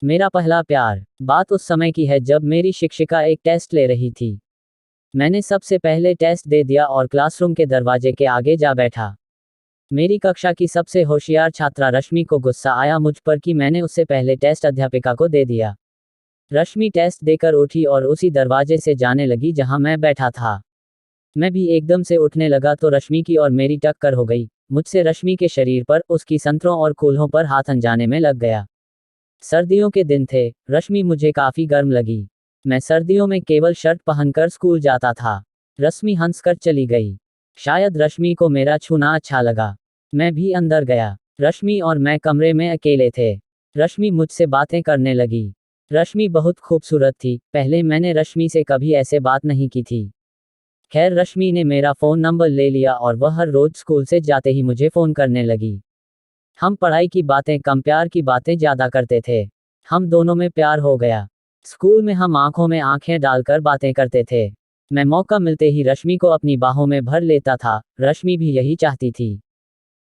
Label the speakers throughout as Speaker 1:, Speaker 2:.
Speaker 1: मेरा पहला प्यार। बात उस समय की है जब मेरी शिक्षिका एक टेस्ट ले रही थी। मैंने सबसे पहले टेस्ट दे दिया और क्लासरूम के दरवाजे के आगे जा बैठा। मेरी कक्षा की सबसे होशियार छात्रा रश्मि को गुस्सा आया मुझ पर कि मैंने उससे पहले टेस्ट अध्यापिका को दे दिया। रश्मि टेस्ट देकर उठी और उसी दरवाजे से जाने लगी जहां मैं बैठा था। मैं भी एकदम से उठने लगा तो रश्मि की और मेरी टक्कर हो गई। मुझसे रश्मि के शरीर पर, उसकी संतरों और कूल्हों पर हाथ अनजाने में लग गया। सर्दियों के दिन थे। रश्मि मुझे काफी गर्म लगी। मैं सर्दियों में केवल शर्ट पहनकर स्कूल जाता था। रश्मि हंसकर चली गई। शायद रश्मि को मेरा छूना अच्छा लगा। मैं भी अंदर गया। रश्मि और मैं कमरे में अकेले थे। रश्मि मुझसे बातें करने लगी। रश्मि बहुत खूबसूरत थी। पहले मैंने रश्मि से कभी ऐसे बात नहीं की थी। खैर, रश्मि ने मेरा फ़ोन नंबर ले लिया और वह हर रोज स्कूल से जाते ही मुझे फ़ोन करने लगी। हम पढ़ाई की बातें कम, प्यार की बातें ज़्यादा करते थे। हम दोनों में प्यार हो गया। स्कूल में हम आंखों में आंखें डालकर बातें करते थे। मैं मौका मिलते ही रश्मि को अपनी बाहों में भर लेता था। रश्मि भी यही चाहती थी।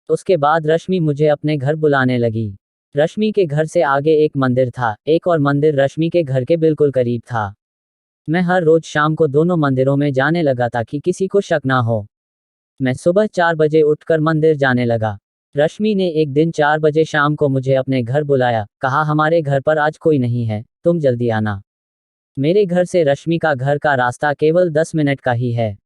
Speaker 1: उसके बाद रश्मि मुझे अपने घर बुलाने लगी। रश्मि के घर से आगे एक मंदिर था। एक और मंदिर रश्मि के घर के बिल्कुल करीब था। मैं हर रोज शाम को दोनों मंदिरों में जाने लगा ताकि किसी को शक ना हो। मैं सुबह 4 बजे उठकर मंदिर जाने लगा। रश्मि ने एक दिन 4 बजे शाम को मुझे अपने घर बुलाया, कहा हमारे घर पर आज कोई नहीं है, तुम जल्दी आना। मेरे घर से रश्मि का घर का रास्ता केवल 10 मिनट का ही है।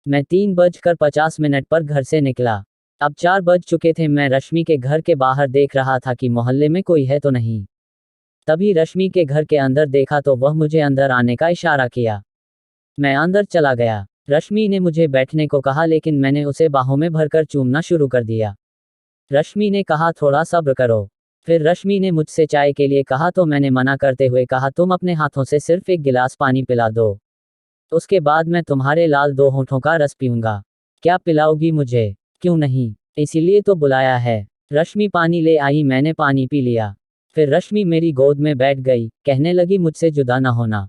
Speaker 1: मैं 3:50 पर घर से निकला। अब 4 बज चुके थे। मैं रश्मि के घर के बाहर देख रहा था कि मोहल्ले में कोई है तो नहीं। तभी रश्मि के घर के अंदर देखा तो वह मुझे अंदर आने का इशारा किया। मैं अंदर चला गया। रश्मि ने मुझे बैठने को कहा लेकिन मैंने उसे बाहों में भरकर चूमना शुरू कर दिया। रश्मि ने कहा थोड़ा सब्र करो। फिर रश्मि ने मुझसे चाय के लिए कहा तो मैंने मना करते हुए कहा तुम अपने हाथों से सिर्फ एक गिलास पानी पिला दो। उसके बाद मैं तुम्हारे लाल 2 होठों का रस पीऊंगा। क्या पिलाओगी मुझे? क्यों नहीं, इसीलिए तो बुलाया है। रश्मि पानी ले आई। मैंने पानी पी लिया। फिर रश्मि मेरी गोद में बैठ गई। कहने लगी मुझसे जुदा न होना,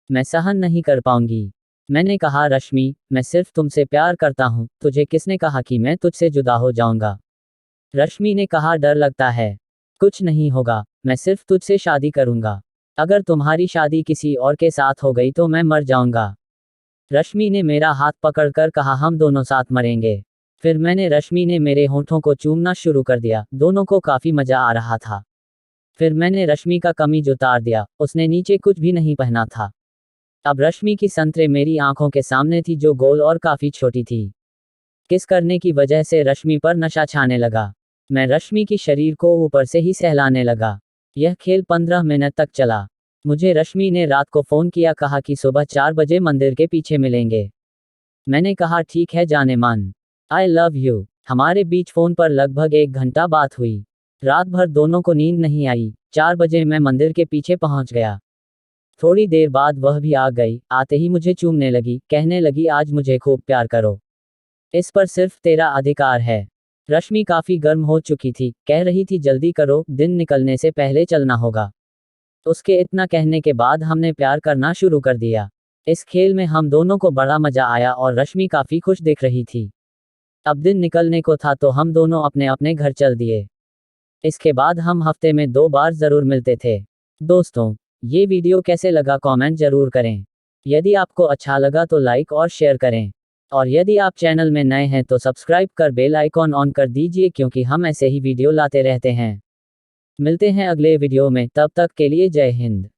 Speaker 1: मैं सहन नहीं कर पाऊंगी। मैंने कहा रश्मि, मैं सिर्फ तुमसे प्यार करता हूँ, तुझे किसने कहा कि मैं तुझसे जुदा हो जाऊंगा? रश्मि ने कहा डर लगता है। कुछ नहीं होगा, मैं सिर्फ तुझसे शादी करूंगा। अगर तुम्हारी शादी किसी और के साथ हो गई तो मैं मर जाऊंगा। रश्मि ने मेरा हाथ पकड़कर कहा हम दोनों साथ मरेंगे। फिर रश्मि ने मेरे होठों को चूमना शुरू कर दिया। दोनों को काफी मजा आ रहा था। फिर मैंने रश्मि का कमीज उतार दिया। उसने नीचे कुछ भी नहीं पहना था। अब रश्मि की संतरे मेरी आंखों के सामने थी जो गोल और काफी छोटी थी। किस करने की वजह से रश्मि पर नशा छाने लगा। मैं रश्मि की शरीर को ऊपर से ही सहलाने लगा। यह खेल 15 मिनट तक चला। मुझे रश्मि ने रात को फोन किया, कहा कि सुबह 4 बजे मंदिर के पीछे मिलेंगे। मैंने कहा ठीक है जाने मान, आई लव यू। हमारे बीच फोन पर लगभग 1 घंटा बात हुई। रात भर दोनों को नींद नहीं आई। 4 बजे मैं मंदिर के पीछे पहुंच गया। थोड़ी देर बाद वह भी आ गई। आते ही मुझे चूमने लगी। कहने लगी आज मुझे खूब प्यार करो, इस पर सिर्फ तेरा अधिकार है। रश्मि काफी गर्म हो चुकी थी। कह रही थी जल्दी करो, दिन निकलने से पहले चलना होगा। उसके इतना कहने के बाद हमने प्यार करना शुरू कर दिया। इस खेल में हम दोनों को बड़ा मजा आया और रश्मि काफी खुश दिख रही थी। अब दिन निकलने को था तो हम दोनों अपने अपने घर चल दिए। इसके बाद हम हफ्ते में 2 बार जरूर मिलते थे। दोस्तों, ये वीडियो कैसे लगा कमेंट जरूर करें। यदि आपको अच्छा लगा तो लाइक और शेयर करें। और यदि आप चैनल में नए हैं तो सब्सक्राइब कर बेल आइकॉन ऑन कर दीजिए क्योंकि हम ऐसे ही वीडियो लाते रहते हैं। मिलते हैं अगले वीडियो में, तब तक के लिए जय हिंद।